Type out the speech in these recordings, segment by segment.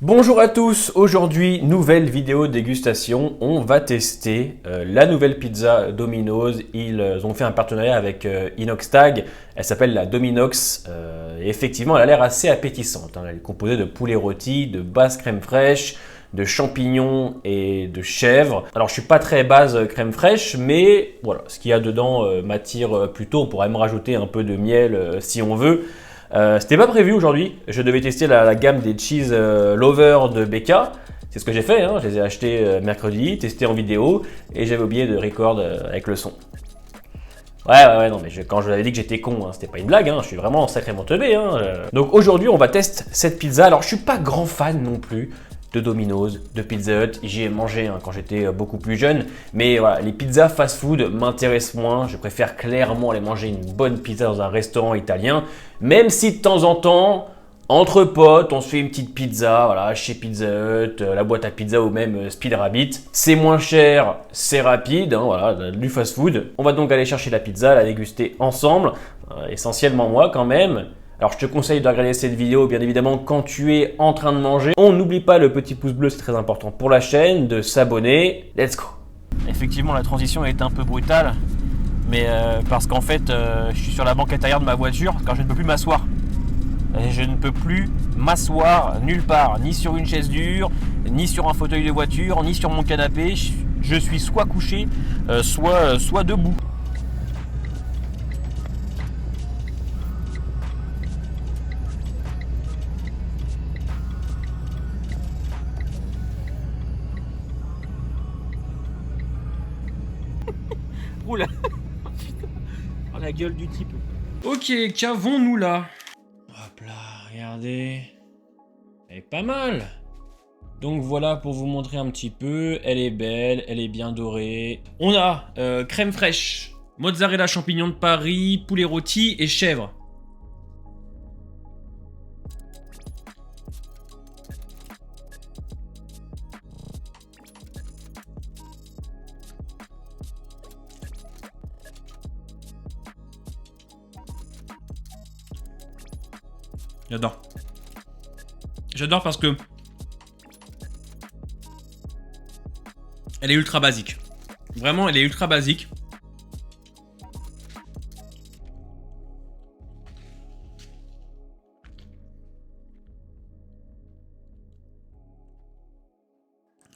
Bonjour à tous, aujourd'hui nouvelle vidéo dégustation, on va tester la nouvelle pizza Domino's. Ils ont fait un partenariat avec Inoxtag, elle s'appelle la Dominox et effectivement elle a l'air assez appétissante, hein. Elle est composée de poulet rôti, de basse crème fraîche, de champignons et de chèvre. Alors je suis pas très base crème fraîche, mais voilà, ce qu'il y a dedans m'attire plutôt. On pourrait même rajouter un peu de miel si on veut. C'était pas prévu aujourd'hui, je devais tester la gamme des cheese lover de BK. C'est ce que j'ai fait, hein. Je les ai achetés mercredi, testés en vidéo et j'avais oublié de record avec le son. Ouais, non, mais quand je vous avais dit que j'étais con, hein, c'était pas une blague, hein, je suis vraiment sacrément teubé. Donc aujourd'hui, on va tester cette pizza. Alors, je suis pas grand fan non plus de Domino's, de Pizza Hut. J'y ai mangé hein, quand j'étais beaucoup plus jeune. Mais voilà, les pizzas fast-food m'intéressent moins. Je préfère clairement aller manger une bonne pizza dans un restaurant italien. Même si de temps en temps, entre potes, on se fait une petite pizza, voilà, chez Pizza Hut, la boîte à pizza ou même Speed Rabbit. C'est moins cher, c'est rapide, hein, voilà, du fast-food. On va donc aller chercher la pizza, la déguster ensemble, essentiellement moi quand même. Alors je te conseille de regarder cette vidéo bien évidemment quand tu es en train de manger. On n'oublie pas le petit pouce bleu, c'est très important pour la chaîne, de s'abonner. Let's go. Effectivement la transition est un peu brutale, mais parce qu'en fait je suis sur la banquette arrière de ma voiture car je ne peux plus m'asseoir. Et je ne peux plus m'asseoir nulle part, ni sur une chaise dure, ni sur un fauteuil de voiture, ni sur mon canapé. Je suis soit couché, soit debout. Oula, oh, la gueule du type. Ok, qu'avons-nous là? Hop là, regardez. Elle est pas mal. Donc voilà pour vous montrer un petit peu. Elle est belle, elle est bien dorée. On a crème fraîche, mozzarella champignon de Paris, poulet rôti et chèvre. J'adore. J'adore parce que elle est ultra basique. Vraiment, elle est ultra basique.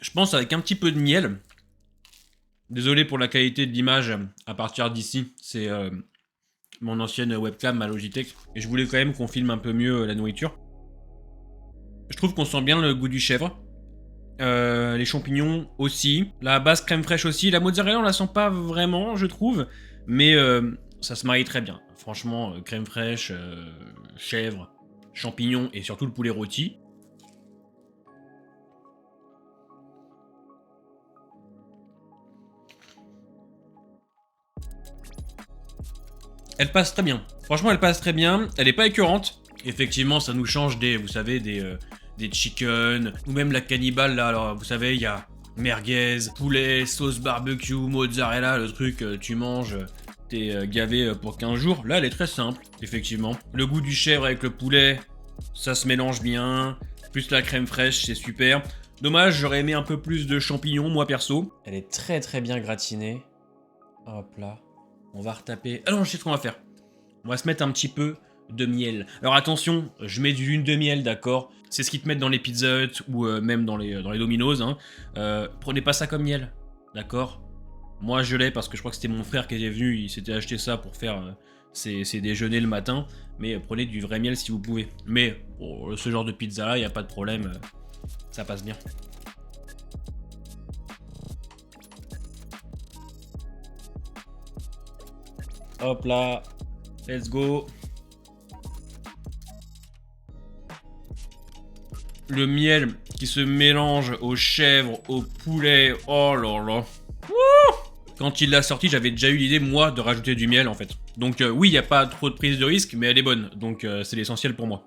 Je pense avec un petit peu de miel. Désolé pour la qualité de l'image à partir d'ici. C'est mon ancienne webcam, ma Logitech. Et je voulais quand même qu'on filme un peu mieux la nourriture. Je trouve qu'on sent bien le goût du chèvre. Les champignons aussi. La base crème fraîche aussi. La mozzarella, on la sent pas vraiment, je trouve. Mais ça se marie très bien. Franchement, crème fraîche, chèvre, champignons et surtout le poulet rôti. Elle passe très bien. Franchement, elle passe très bien. Elle est pas écœurante. Effectivement, ça nous change des, vous savez, des chicken, ou même la cannibale, là, alors, vous savez, il y a merguez, poulet, sauce barbecue, mozzarella, le truc, tu manges, t'es gavé pour 15 jours. Là, elle est très simple, effectivement. Le goût du chèvre avec le poulet, ça se mélange bien, plus la crème fraîche, c'est super. Dommage, j'aurais aimé un peu plus de champignons, moi, perso. Elle est très très bien gratinée. Hop là. On va retaper... Ah non, je sais ce qu'on va faire. On va se mettre un petit peu de miel. Alors attention, je mets du lune de miel, d'accord? C'est ce qu'ils te mettent dans les Pizza Hut ou même dans les Domino's. Hein. Prenez pas ça comme miel, d'accord? Moi je l'ai parce que je crois que c'était mon frère qui était venu, il s'était acheté ça pour faire ses déjeuners le matin. Mais prenez du vrai miel si vous pouvez. Mais pour ce genre de pizza là, il n'y a pas de problème, ça passe bien. Hop là, let's go. Le miel qui se mélange aux chèvres, au poulet, oh là là. Wouh! Quand il l'a sorti, j'avais déjà eu l'idée, moi, de rajouter du miel, en fait. Donc oui, il n'y a pas trop de prise de risque, mais elle est bonne. Donc c'est l'essentiel pour moi.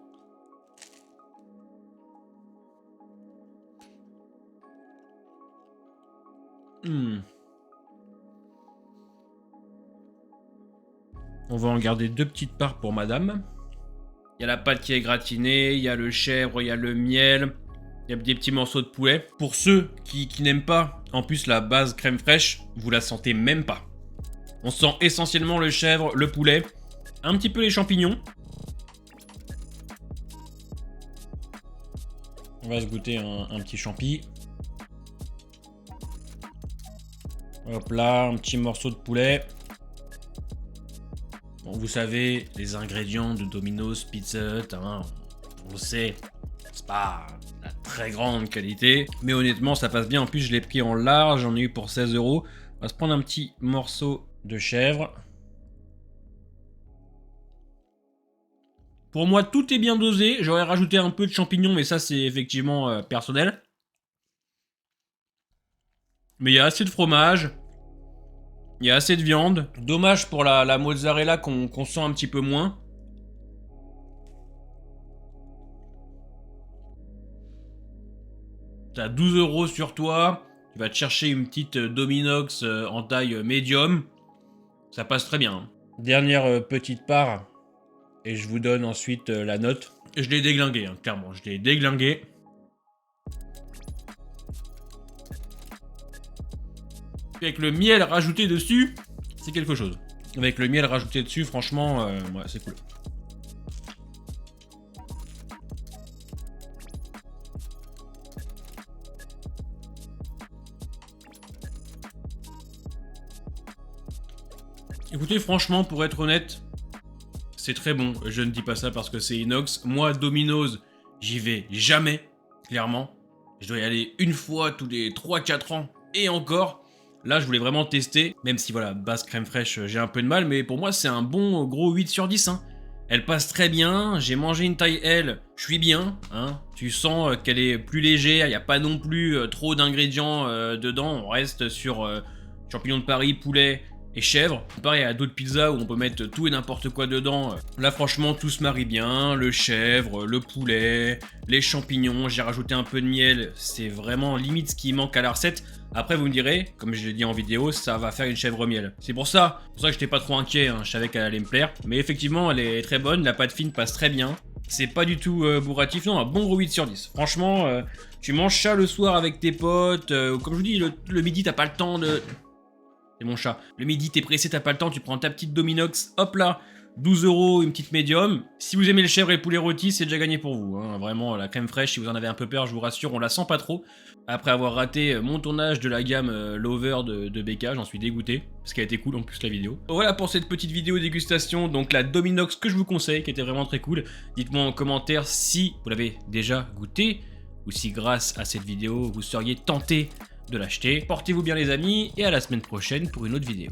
On va en garder 2 petites parts pour madame. Il y a la pâte qui est gratinée, il y a le chèvre, il y a le miel. Il y a des petits morceaux de poulet. Pour ceux qui n'aiment pas, en plus la base crème fraîche, vous la sentez même pas. On sent essentiellement le chèvre, le poulet, un petit peu les champignons. On va se goûter un petit champi. Hop là, un petit morceau de poulet. Bon, vous savez, les ingrédients de Domino's Pizza Hut, hein, on le sait, c'est pas la très grande qualité. Mais honnêtement, ça passe bien. En plus, je l'ai pris en large, j'en ai eu pour 16 €. On va se prendre un petit morceau de chèvre. Pour moi, tout est bien dosé. J'aurais rajouté un peu de champignons, mais ça, c'est effectivement personnel. Mais il y a assez de fromage. Il y a assez de viande. Dommage pour la mozzarella qu'on sent un petit peu moins. T'as 12 € sur toi. Tu vas te chercher une petite Domino's en taille médium. Ça passe très bien. Dernière petite part. Et je vous donne ensuite la note. Je l'ai déglingué, hein, clairement. Je l'ai déglingué. Avec le miel rajouté dessus, c'est quelque chose. Avec le miel rajouté dessus, franchement, ouais, c'est cool. Écoutez, franchement, pour être honnête, c'est très bon. Je ne dis pas ça parce que c'est inox. Moi, Domino's, j'y vais jamais, clairement. Je dois y aller une fois tous les 3-4 ans et encore. Là, je voulais vraiment tester, même si voilà, base crème fraîche, j'ai un peu de mal, mais pour moi, c'est un bon gros 8 sur 10. Hein. Elle passe très bien, j'ai mangé une taille L, je suis bien. Hein. Tu sens qu'elle est plus légère, il n'y a pas non plus trop d'ingrédients dedans. On reste sur champignons de Paris, poulet et chèvre. Pareil à d'autres pizzas où on peut mettre tout et n'importe quoi dedans. Là, franchement, tout se marie bien. Le chèvre, le poulet, les champignons. J'ai rajouté un peu de miel. C'est vraiment limite ce qui manque à la recette. Après, vous me direz, comme je l'ai dit en vidéo, ça va faire une chèvre miel. C'est pour ça que j'étais pas trop inquiet, hein. Je savais qu'elle allait me plaire. Mais effectivement, elle est très bonne, la pâte fine passe très bien. C'est pas du tout bourratif, non, un bon gros 8 sur 10. Franchement, tu manges ça le soir avec tes potes. Comme je vous dis, le midi, t'as pas le temps de... C'est mon chat. Le midi, t'es pressé, t'as pas le temps, tu prends ta petite Domino's, hop là, 12 €, une petite médium. Si vous aimez le chèvre et le poulet rôti, c'est déjà gagné pour vous. Hein. Vraiment, la crème fraîche, si vous en avez un peu peur, je vous rassure, on la sent pas trop. Après avoir raté mon tournage de la gamme Lover de BK, j'en suis dégoûté, parce qu'elle était cool en plus la vidéo. Voilà pour cette petite vidéo dégustation, donc la Domino's que je vous conseille, qui était vraiment très cool. Dites-moi en commentaire si vous l'avez déjà goûté, ou si grâce à cette vidéo, vous seriez tenté de l'acheter. Portez-vous bien les amis, et à la semaine prochaine pour une autre vidéo.